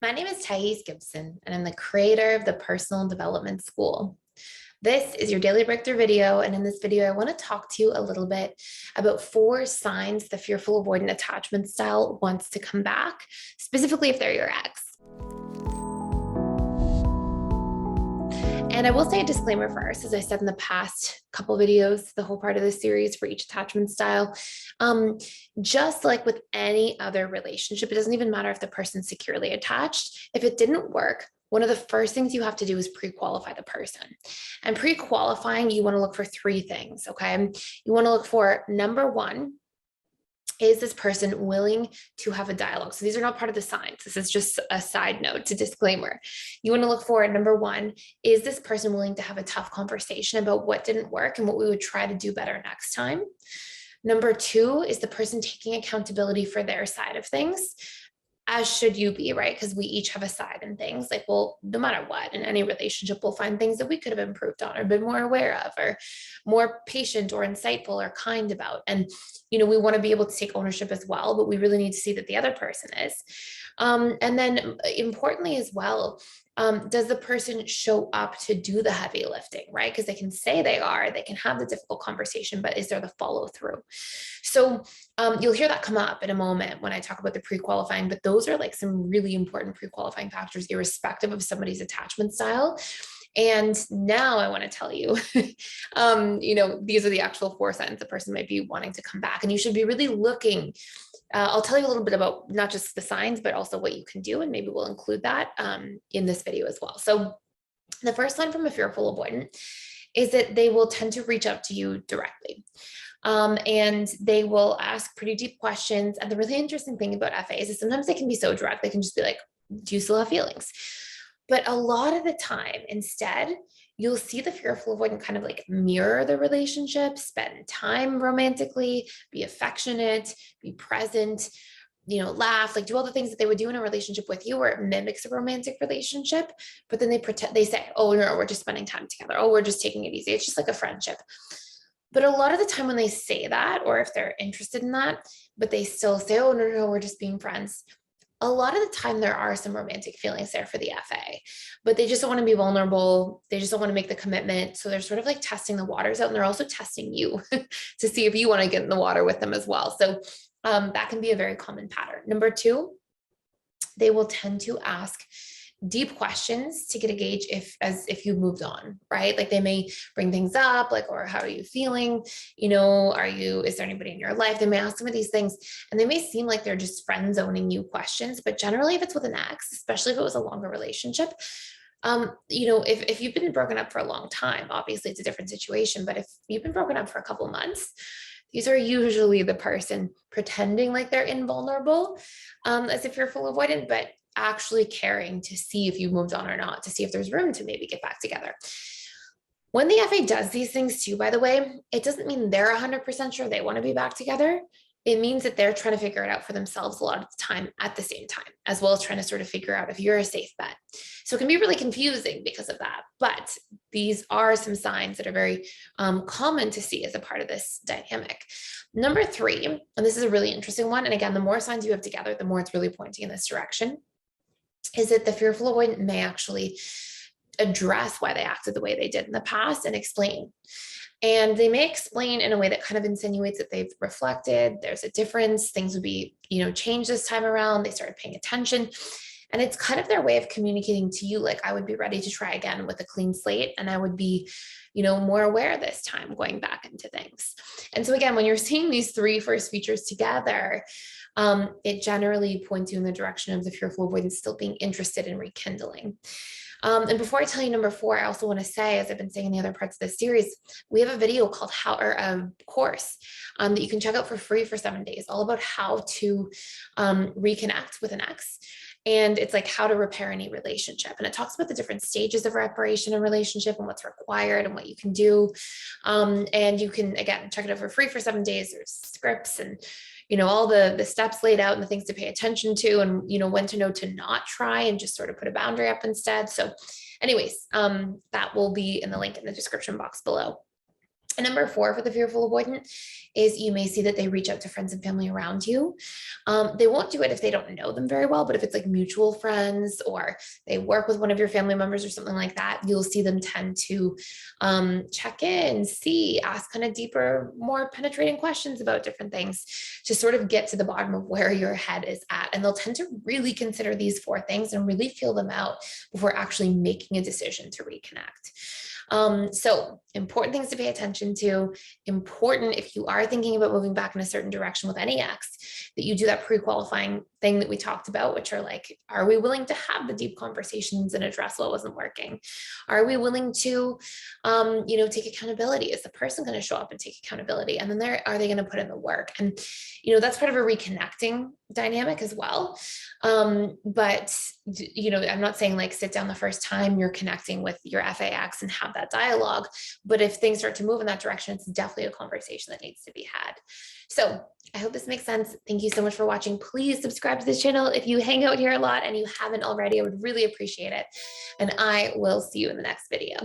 My name is Gibson, and I'm the creator of the Personal Development School. This is your daily breakthrough video, and in this video, I want to talk to you a little bit about 4 signs the fearful avoidant attachment style wants to come back, specifically if they're your ex. And I will say a disclaimer first, as I said in the past couple videos, the whole part of this series for each attachment style. Just like with any other relationship, it doesn't even matter if the person's securely attached. If it didn't work, one of the first things you have to do is pre-qualify the person. And pre-qualifying, you want to look for 3 things, okay? You want to look for, number 1, is this person willing to have a dialogue? So these are not part of the signs. This is just a side note to disclaimer. You want to look for, number 1, is this person willing to have a tough conversation about what didn't work and what we would try to do better next time? Number 2, is the person taking accountability for their side of things? As should you be, right? Because we each have a side in things. Like, well, no matter what, in any relationship, we'll find things that we could have improved on or been more aware of or more patient or insightful or kind about. And, we want to be able to take ownership as well, but we really need to see that the other person is. And then importantly as well, does the person show up to do the heavy lifting, right? Because they can say they can have the difficult conversation, but is there the follow through? So you'll hear that come up in a moment when I talk about the pre-qualifying, but those are like some really important pre-qualifying factors, irrespective of somebody's attachment style. And now I want to tell you, these are the actual 4 signs the person might be wanting to come back. And you should be really looking. I'll tell you a little bit about not just the signs, but also what you can do. And maybe we'll include that in this video as well. So the first sign from a fearful avoidant is that they will tend to reach out to you directly. And they will ask pretty deep questions. And the really interesting thing about FAs is sometimes they can be so direct. They can just be like, do you still have feelings? But a lot of the time, instead, you'll see the fearful avoidant kind of like mirror the relationship, spend time romantically, be affectionate, be present, laugh, like do all the things that they would do in a relationship with you where it mimics a romantic relationship. But then they say, oh, no, we're just spending time together. Oh, we're just taking it easy. It's just like a friendship. But a lot of the time when they say that, or if they're interested in that, but they still say, oh, no, we're just being friends. A lot of the time there are some romantic feelings there for the FA, but they just don't want to be vulnerable. They just don't want to make the commitment. So they're sort of like testing the waters out, and they're also testing you to see if you want to get in the water with them as well. So that can be a very common pattern. Number 2, they will tend to ask deep questions to get a gauge if you moved on, right? Like they may bring things up like, or how are you feeling? Is there anybody in your life? They may ask some of these things, and they may seem like they're just friend zoning you questions, but generally if it's with an ex, especially if it was a longer relationship, if you've been broken up for a long time, obviously it's a different situation, but if you've been broken up for a couple of months, these are usually the person pretending like they're invulnerable, as if you're full avoidant, but actually caring to see if you moved on or not, to see if there's room to maybe get back together. When the FA does these things too, by the way, it doesn't mean they're 100% sure they want to be back together. It means that they're trying to figure it out for themselves a lot of the time at the same time, as well as trying to sort of figure out if you're a safe bet. So it can be really confusing because of that. But these are some signs that are very common to see as a part of this dynamic. Number 3, and this is a really interesting one. And again, the more signs you have together, the more it's really pointing in this direction, is that the fearful avoidant may actually address why they acted the way they did in the past and explain. And they may explain in a way that kind of insinuates that they've reflected, there's a difference, things would be, changed this time around, they started paying attention. And it's kind of their way of communicating to you, like, I would be ready to try again with a clean slate, and I would be, more aware this time going back into things. And so again, when you're seeing these 3 first features together, it generally points you in the direction of the fearful avoidance still being interested in rekindling. And before I tell you number 4, I also want to say, as I've been saying in the other parts of this series, we have a video called a course that you can check out for free for 7 days, all about how to reconnect with an ex. And it's like how to repair any relationship. And it talks about the different stages of reparation in relationship and what's required and what you can do. And you can, again, check it out for free for 7 days. There's scripts and all the steps laid out and the things to pay attention to, and, when to know to not try and just sort of put a boundary up instead. So anyways, that will be in the link in the description box below. And number four for the fearful avoidant is you may see that they reach out to friends and family around you. They won't do it if they don't know them very well, but if it's like mutual friends or they work with one of your family members or something like that, you'll see them tend to check in, see, ask kind of deeper, more penetrating questions about different things to sort of get to the bottom of where your head is at. And they'll tend to really consider these four things and really feel them out before actually making a decision to reconnect. So important things to pay attention to, important if you are thinking about moving back in a certain direction with any ex, that you do that pre-qualifying thing that we talked about, which are like, are we willing to have the deep conversations and address what wasn't working? Are we willing to, take accountability? Is the person going to show up and take accountability? And then are they going to put in the work? And, that's part of a reconnecting dynamic as well. But I'm not saying like sit down the first time you're connecting with your FAX and have that dialogue. But if things start to move in that direction, it's definitely a conversation that needs to be had. So I hope this makes sense. Thank you so much for watching. Please subscribe to this channel. If you hang out here a lot and you haven't already, I would really appreciate it. And I will see you in the next video.